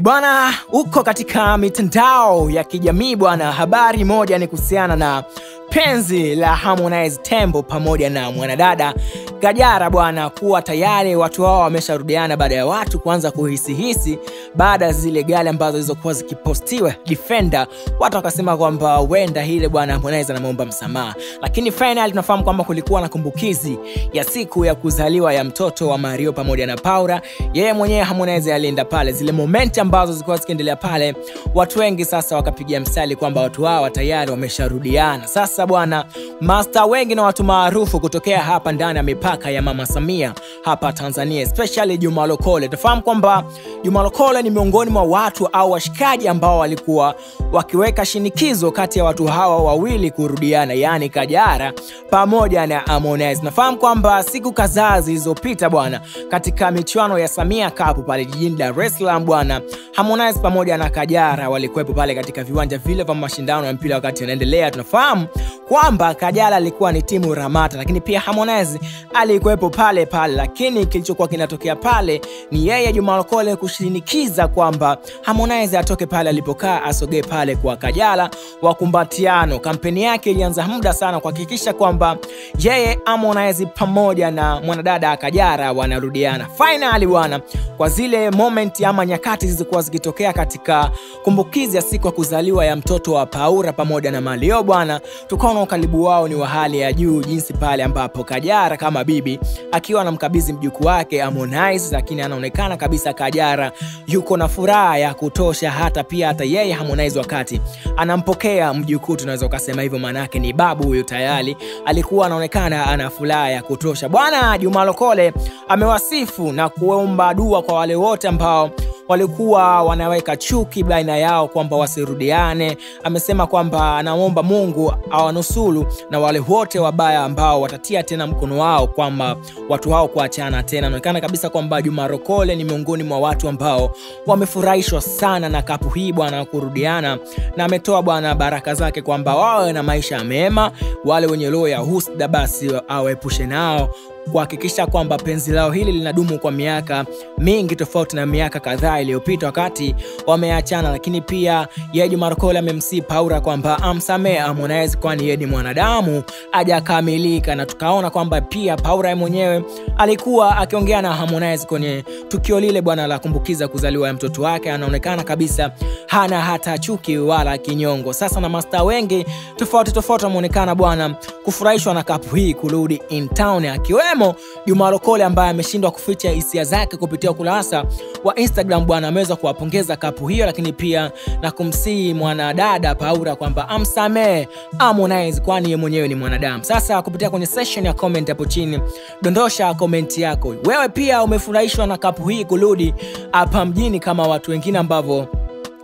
Bwana, uko katika mitandao ya kijamii bwana, habari moja ni kuhusiana na penzi la Harmonize Tembo pamoja na mwanadada Kajala bwana, kuwa tayari watu hao wamesharudiana baada ya watu kuanza kuhisi baada zile gari ambazo zilizokuwa zikipostiwa Defender. Watu wakasema kwamba wenda hile bwana Harmonize anaomba msamaha, lakini finally tunafahamu kwamba kulikuwa na kumbukizi ya siku ya kuzaliwa ya mtoto wa Mario pamoja na Paula. Yeye mwenyewe Harmonize alienda pale, zile momenti ambazo zilikuwa zikiendelea pale, watu wengi sasa wakapigia mstari kwamba watu hao tayari wamesharudiana. Sasa bwana, master wengi na watu maarufu kutokea hapa ndani ya mipaka ya Mama Samia hapa Tanzania, especially Juma Lokole. Tufahamu kwamba Juma Lokole ni miongoni mwa watu au washikaji ambao walikuwa wakiweka shinikizo kati ya watu hawa wawili kurudiana, yani Kajala pamoja na Harmonize. Nafahamu kwamba siku kadhaa zilizopita bwana, katika michuano ya Samia Cup pale jijini Dar es Salaam bwana, Harmonize pamoja na Kajala walikuwepo pale katika viwanja vile vya mashindano ya mpira wakati yanaendelea. Tunafahamu kwamba Kajala alikuwa ni timu Ramata, lakini pia Harmonize alikuwepo pale, lakini kilichokuwa kinatokea pale ni yeye Juma Lokole kushinikiza kwamba Harmonize atoke pale alipokaa, asogee pale kwa Kajala wakumbatiano. Kampeni yake ilianza muda sana kuhakikisha kwamba yeye Harmonize pamoja na mwanadada Kajala wanarudiana. Finally bwana, kwa zile moment ama nyakati zilizokuwa zikitokea katika kumbukizi ya siku ya kuzaliwa ya mtoto wa Paula pamoja na Mario bwana, tukaona ukaribu wao ni wa hali ya juu, jinsi pale ambapo Kajala kama bibi akiwa anamkabidhi mjukuu wake Harmonize, lakini anaonekana kabisa Kajala yuko na furaha ya kutosha. Hata yeye Harmonize wakati anampokea mjukuu, tunaweza kusema hivyo, maana yake ni babu huyo, tayari alikuwa anaonekana ana furaha ya kutosha bwana. Juma Lokole amewasifu na kuomba dua kwa wale wote ambao walikuwa wanaweka chuki baina yao kwamba wasirudiane. Amesema kwamba anaomba Mungu awanusuru na wale wote wabaya ambao watatia tena mkono wao kwamba watu hao kuachana tena. Inaonekana kabisa kwamba Juma Lokole ni miongoni mwa watu ambao wamefurahishwa sana na kapu hii bwana kurudiana, na ametoa bwana baraka zake kwamba wawe na maisha mema, wale wenye roho ya husda basi awepushe nao, kuhakikisha kwamba penzi lao hili linadumu kwa miaka mingi tofauti na miaka kadhaa iliyopita wakati wameachana. Lakini pia yeye Juma Lokole amemsihi Paula kwamba amsamehe Harmonize, kwani yeye ni mwanadamu hajakamilika. Na tukaona kwamba pia Paula mwenyewe alikuwa akiongea na Harmonize kwenye tukio lile bwana la kumbukiza kuzaliwa ya mtoto wake, anaonekana kabisa hana hata chuki wala kinyongo. Sasa na master wengi tofauti wameonekana bwana kufurahishwa na kapu hii kurudi in town, akiwemo Juma Lokole ambaye ameshindwa kuficha hisia zake kupitia ukurasa wa Instagram bwana, ameweza kuwapongeza kapu hiyo, lakini pia na kumsihi mwanadada Paula kwamba amsamehe Harmonize, kwani yeye mwenyewe ni mwanadamu. Sasa kupitia kwenye section ya comment hapo chini, dondosha comment yako, wewe pia umefurahishwa na kapu hii kurudi hapa mjini kama watu wengine ambao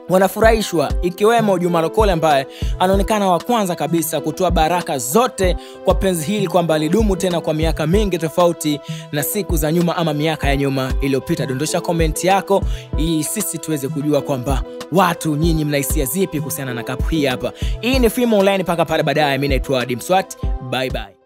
wanafurahishwa, ikiwemo Juma Lokole ambaye anaonekana wa kwanza kabisa kutoa baraka zote kwa penzi hili kwamba lidumu tena kwa miaka mingi tofauti na siku za nyuma ama miaka ya nyuma iliyopita. Dondosha comment yako ili sisi tuweze kujua kwamba watu nyinyi mna hisia zipi kuhusiana na kapu hii hapa. Hii ni Film Online, paka pale baadaye. Mimi naitwa Dimswat, bye bye.